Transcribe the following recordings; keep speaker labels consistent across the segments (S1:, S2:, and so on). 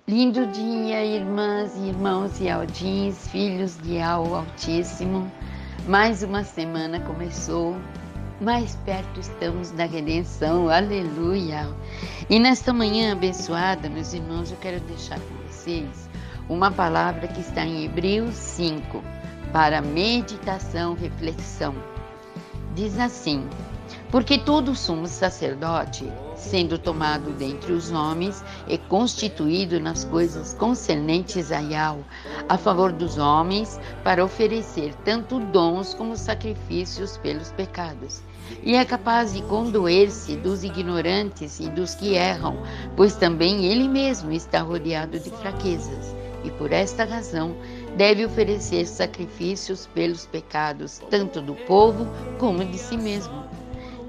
S1: Lindo dia, irmãs e irmãos e aldins, filhos de Al Altíssimo. Mais uma semana começou, mais perto estamos da redenção, aleluia. E nesta manhã abençoada, meus irmãos, eu quero deixar com vocês uma palavra que está em Hebreus 5, para meditação, reflexão. Diz assim: porque todo sumo sacerdote, sendo tomado dentre os homens e constituído nas coisas concernentes a Yahweh, a favor dos homens, para oferecer tanto dons como sacrifícios pelos pecados. E é capaz de condoer-se dos ignorantes e dos que erram, pois também ele mesmo está rodeado de fraquezas. E por esta razão deve oferecer sacrifícios pelos pecados, tanto do povo como de si mesmo.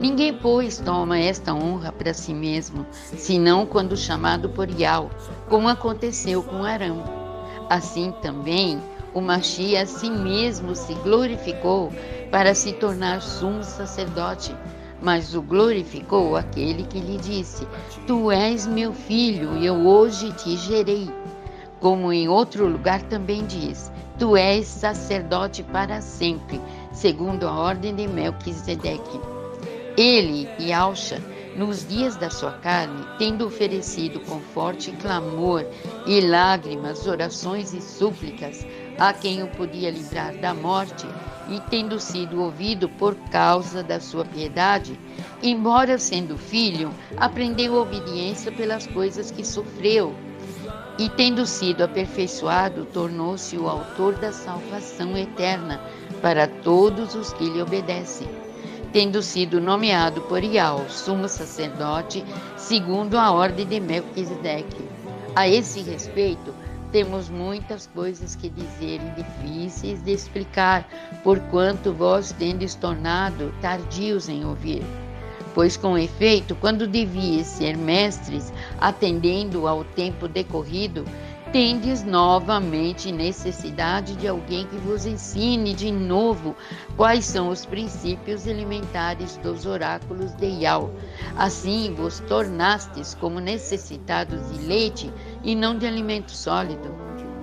S1: Ninguém, pois, toma esta honra para si mesmo, senão quando chamado por Yahweh, como aconteceu com Arão. Assim também o Mashiach a si mesmo se glorificou para se tornar sumo sacerdote, mas o glorificou aquele que lhe disse: Tu és meu filho, e eu hoje te gerei. Como em outro lugar também diz: Tu és sacerdote para sempre, segundo a ordem de Melquisedeque. Ele, Yahshua, nos dias da sua carne, tendo oferecido com forte clamor e lágrimas, orações e súplicas a quem o podia livrar da morte, e tendo sido ouvido por causa da sua piedade, embora sendo filho, aprendeu obediência pelas coisas que sofreu, e tendo sido aperfeiçoado, tornou-se o autor da salvação eterna para todos os que lhe obedecem, tendo sido nomeado por Yahweh, sumo sacerdote, segundo a ordem de Melquisedeque. A esse respeito, temos muitas coisas que dizer e difíceis de explicar, porquanto vós tendes tornado tardios em ouvir. Pois, com efeito, quando devíeis ser mestres, atendendo ao tempo decorrido, tendes novamente necessidade de alguém que vos ensine de novo quais são os princípios elementares dos oráculos de Yahweh. Assim vos tornastes como necessitados de leite e não de alimento sólido.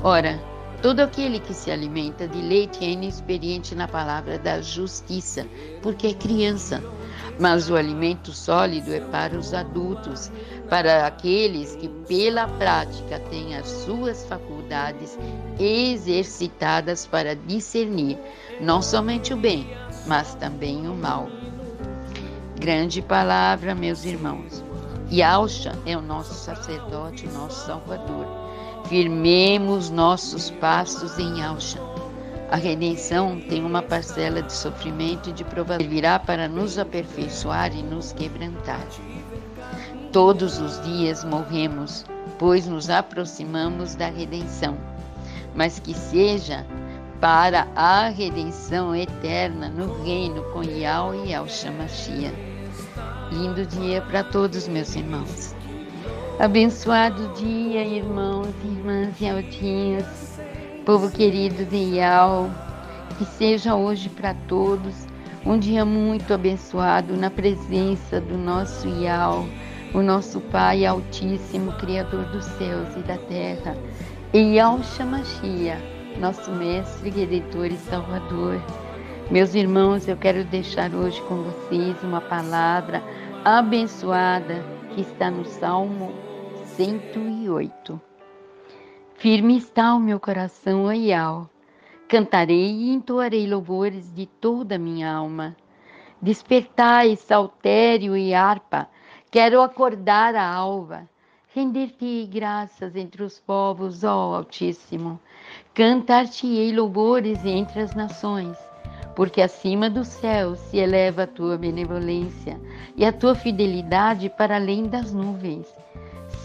S1: Ora, todo aquele que se alimenta de leite é inexperiente na palavra da justiça, porque é criança. Mas o alimento sólido é para os adultos, para aqueles que pela prática têm as suas faculdades exercitadas para discernir não somente o bem, mas também o mal. Grande palavra, meus irmãos. Yahshua é o nosso sacerdote, o nosso Salvador. Firmemos nossos passos em Yahshua. A redenção tem uma parcela de sofrimento e de provação, servirá para nos aperfeiçoar e nos quebrantar. Todos os dias morremos, pois nos aproximamos da redenção, mas que seja para a redenção eterna no reino com Yahweh e Yahshua Mashiach. Lindo dia para todos, meus irmãos. Abençoado dia, irmãos e irmãs e aldinhos, povo querido de Yahweh, que seja hoje para todos um dia muito abençoado na presença do nosso Yahweh, o nosso Pai Altíssimo, Criador dos céus e da terra, e Yahshua Mashiach, nosso Mestre, Redentor e Salvador. Meus irmãos, eu quero deixar hoje com vocês uma palavra abençoada que está no Salmo 108. Firme está o meu coração, ó Yahweh. Cantarei e entoarei louvores de toda a minha alma. Despertai, saltério e harpa, quero acordar a alva. Render-te-ei graças entre os povos, ó Altíssimo. Cantar-te-ei louvores entre as nações, porque acima dos céus se eleva a tua benevolência e a tua fidelidade para além das nuvens.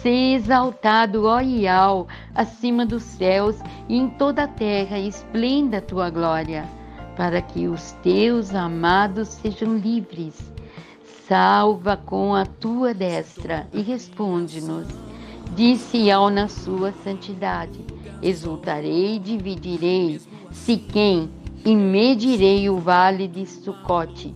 S1: Sê exaltado, ó Yahweh, acima dos céus, e em toda a terra esplenda a tua glória, para que os teus amados sejam livres. Salva com a tua destra e responde-nos. Disse Yahweh na sua santidade: exultarei e dividirei Siquém e medirei o vale de Sucote.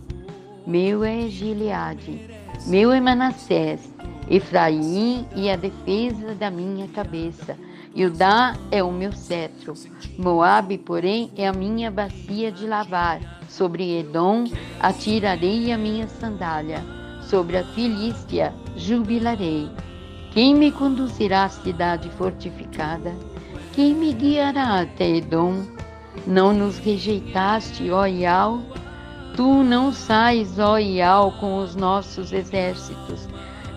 S1: Meu é Gileade, meu é Manassés, Efraim é a defesa da minha cabeça. Judá é o meu cetro. Moabe, porém, é a minha bacia de lavar. Sobre Edom atirarei a minha sandália. Sobre a Filístia jubilarei. Quem me conduzirá à cidade fortificada? Quem me guiará até Edom? Não nos rejeitaste, ó Ial? Tu não sais, ó Ial, com os nossos exércitos.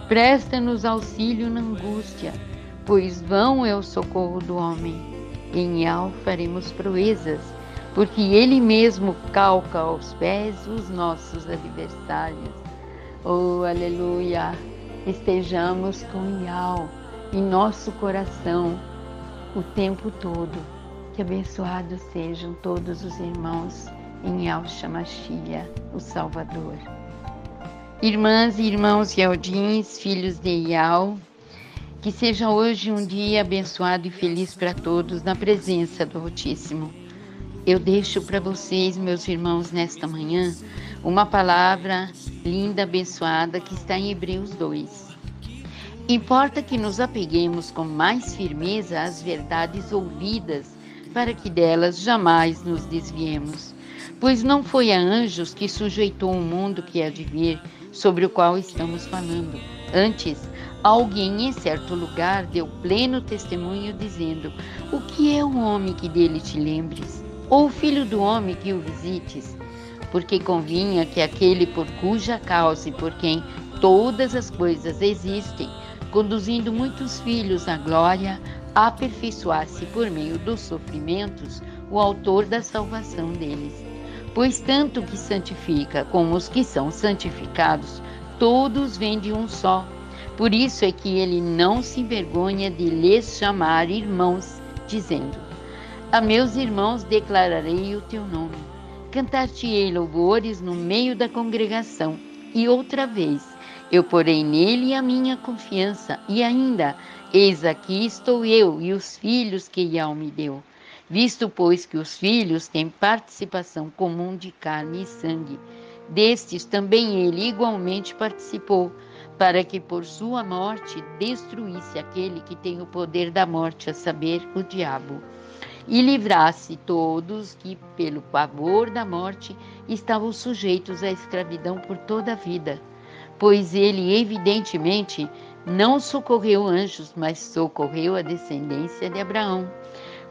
S1: Presta-nos auxílio na angústia, pois vão é o socorro do homem. Em Ial faremos proezas, porque ele mesmo calca aos pés os nossos adversários. Oh, aleluia! Estejamos com Ial em nosso coração o tempo todo. Que abençoados sejam todos os irmãos em Yahshua Mashiach, o Salvador. Irmãs e irmãos Yaldins, filhos de Ial, que seja hoje um dia abençoado e feliz para todos na presença do Altíssimo. Eu deixo para vocês, meus irmãos, nesta manhã, uma palavra linda, abençoada, que está em Hebreus 2. Importa que nos apeguemos com mais firmeza às verdades ouvidas, para que delas jamais nos desviemos. Pois não foi a anjos que sujeitou o mundo que há de vir, sobre o qual estamos falando. Antes, alguém em certo lugar deu pleno testemunho, dizendo: o que é o homem que dele te lembres? Ou o filho do homem que o visites? Porque convinha que aquele por cuja causa e por quem todas as coisas existem, conduzindo muitos filhos à glória, aperfeiçoasse por meio dos sofrimentos o autor da salvação deles. Pois tanto que santifica como os que são santificados, todos vêm de um só. Por isso é que ele não se envergonha de lhes chamar irmãos, dizendo: a meus irmãos declararei o teu nome. Cantar-te-ei louvores no meio da congregação. E outra vez, eu porei nele a minha confiança. E ainda, eis aqui estou eu e os filhos que Ial me deu. Visto, pois, que os filhos têm participação comum de carne e sangue, destes também ele igualmente participou, para que por sua morte destruísse aquele que tem o poder da morte, a saber, o diabo, e livrasse todos que, pelo pavor da morte, estavam sujeitos à escravidão por toda a vida. Pois ele, evidentemente, não socorreu anjos, mas socorreu a descendência de Abraão.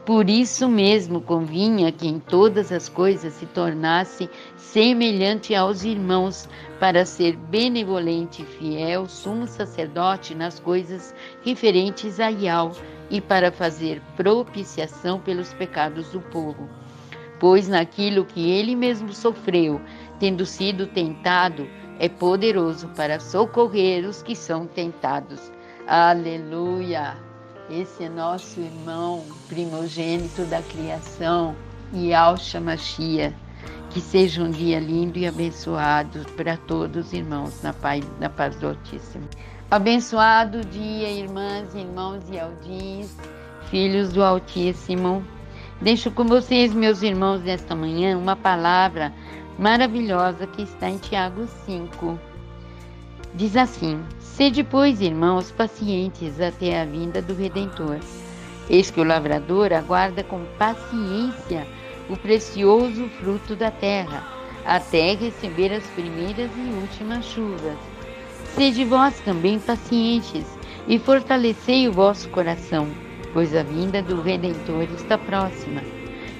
S1: Por isso mesmo convinha que em todas as coisas se tornasse semelhante aos irmãos, para ser benevolente e fiel sumo sacerdote nas coisas referentes a Ial, e para fazer propiciação pelos pecados do povo. Pois naquilo que ele mesmo sofreu, tendo sido tentado, é poderoso para socorrer os que são tentados. Aleluia! Esse é nosso irmão primogênito da criação, Yahshua Mashiach. Que seja um dia lindo e abençoado para todos os irmãos, na paz do Altíssimo. Abençoado dia, irmãs e irmãos Yaldins, filhos do Altíssimo. Deixo com vocês, meus irmãos, nesta manhã, uma palavra maravilhosa que está em Tiago 5. Diz assim: sede, pois, irmãos, pacientes até a vinda do Redentor. Eis que o lavrador aguarda com paciência o precioso fruto da terra, até receber as primeiras e últimas chuvas. Sede vós também pacientes, e fortalecei o vosso coração, pois a vinda do Redentor está próxima.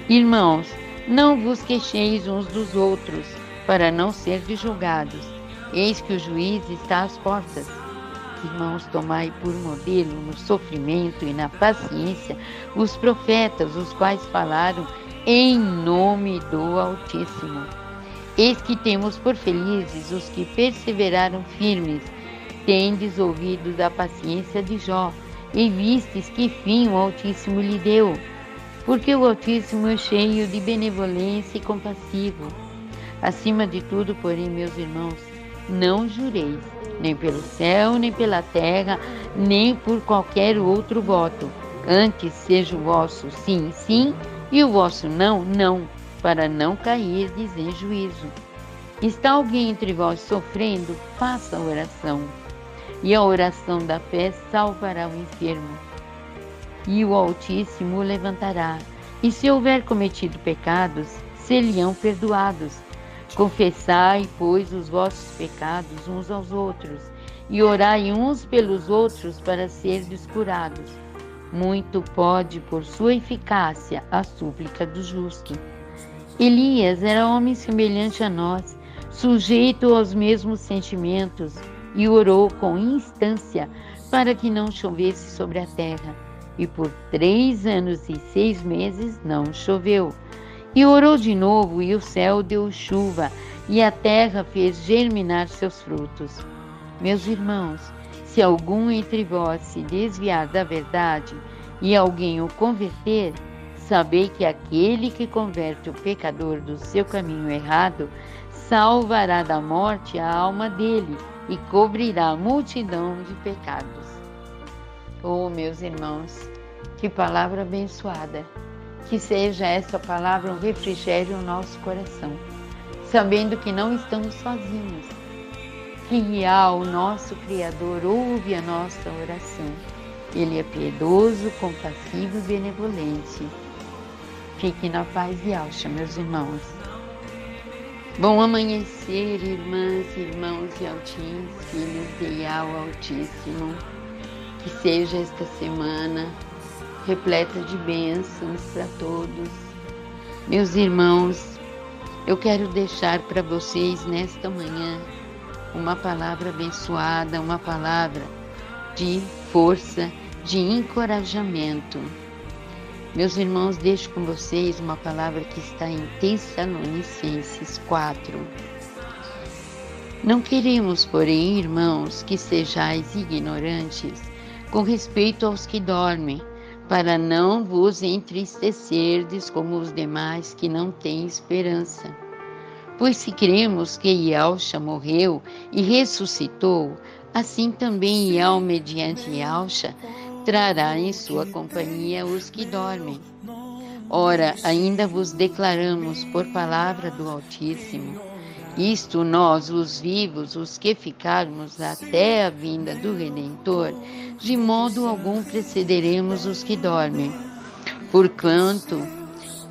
S1: Irmãos, não vos queixeis uns dos outros, para não serdes julgados. Eis que o juiz está às portas. Irmãos, tomai por modelo no sofrimento e na paciência os profetas, os quais falaram em nome do Altíssimo. Eis que temos por felizes os que perseveraram firmes. Tendes ouvido da paciência de Jó, e vistes que fim o Altíssimo lhe deu. Porque o Altíssimo é cheio de benevolência e compassivo. Acima de tudo, porém, meus irmãos, não jureis, nem pelo céu, nem pela terra, nem por qualquer outro voto. Antes seja o vosso sim, sim, e o vosso não, não, para não cairdes em juízo. Está alguém entre vós sofrendo? Faça oração. e a oração da fé salvará o enfermo. E o Altíssimo o levantará, e se houver cometido pecados, ser-lhe-ão perdoados. Confessai, pois, os vossos pecados uns aos outros, e orai uns pelos outros para serdes curados. Muito pode, por sua eficácia, a súplica do justo. Elias era homem semelhante a nós, sujeito aos mesmos sentimentos, e orou com instância para que não chovesse sobre a terra. E por 3 anos e 6 meses não choveu. E orou de novo, e o céu deu chuva, e a terra fez germinar seus frutos. Meus irmãos, se algum entre vós se desviar da verdade, e alguém o converter, sabei que aquele que converte o pecador do seu caminho errado, salvará da morte a alma dele, e cobrirá a multidão de pecados. Oh, meus irmãos, que palavra abençoada! Que seja essa palavra um refrigério ao nosso coração, sabendo que não estamos sozinhos, que Yahweh, o nosso Criador, ouve a nossa oração. Ele é piedoso, compassivo e benevolente. Fiquem na paz de Yahshua, meus irmãos. Bom amanhecer, irmãs, irmãos e altins, filhos de Yahweh Altíssimo. Que seja esta semana repleta de bênçãos para todos. Meus irmãos, eu quero deixar para vocês nesta manhã uma palavra abençoada, uma palavra de força, de encorajamento. Meus irmãos, deixo com vocês uma palavra que está em Tessalonicenses 4. Não queremos, porém, irmãos, que sejais ignorantes com respeito aos que dormem, para não vos entristecerdes como os demais que não têm esperança. Pois se cremos que Yahshua morreu e ressuscitou, assim também Yahweh, mediante Yahshua, trará em sua companhia os que dormem. Ora, ainda vos declaramos por palavra do Altíssimo, isto nós, os vivos, os que ficarmos até a vinda do Redentor, de modo algum precederemos os que dormem. Porquanto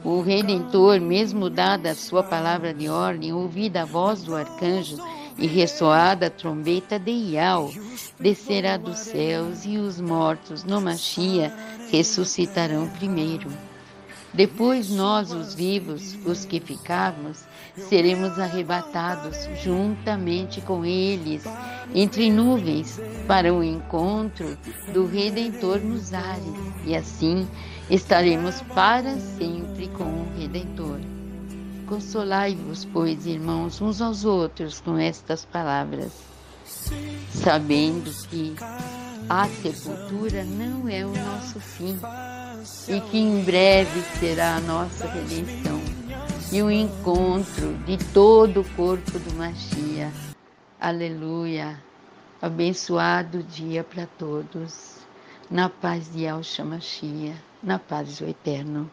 S1: o Redentor, mesmo dada a sua palavra de ordem, ouvida a voz do arcanjo e ressoada a trombeta de Yahweh, descerá dos céus, e os mortos no Machia ressuscitarão primeiro. Depois nós, os vivos, os que ficarmos, seremos arrebatados juntamente com eles entre nuvens para o encontro do Redentor nos ares, e assim estaremos para sempre com o Redentor. Consolai-vos, pois, irmãos, uns aos outros com estas palavras, sabendo que a sepultura não é o nosso fim, e que em breve será a nossa redenção e o encontro de todo o corpo do Machia. Aleluia! Abençoado dia para todos, na paz de Yahshua Machia, na paz do Eterno.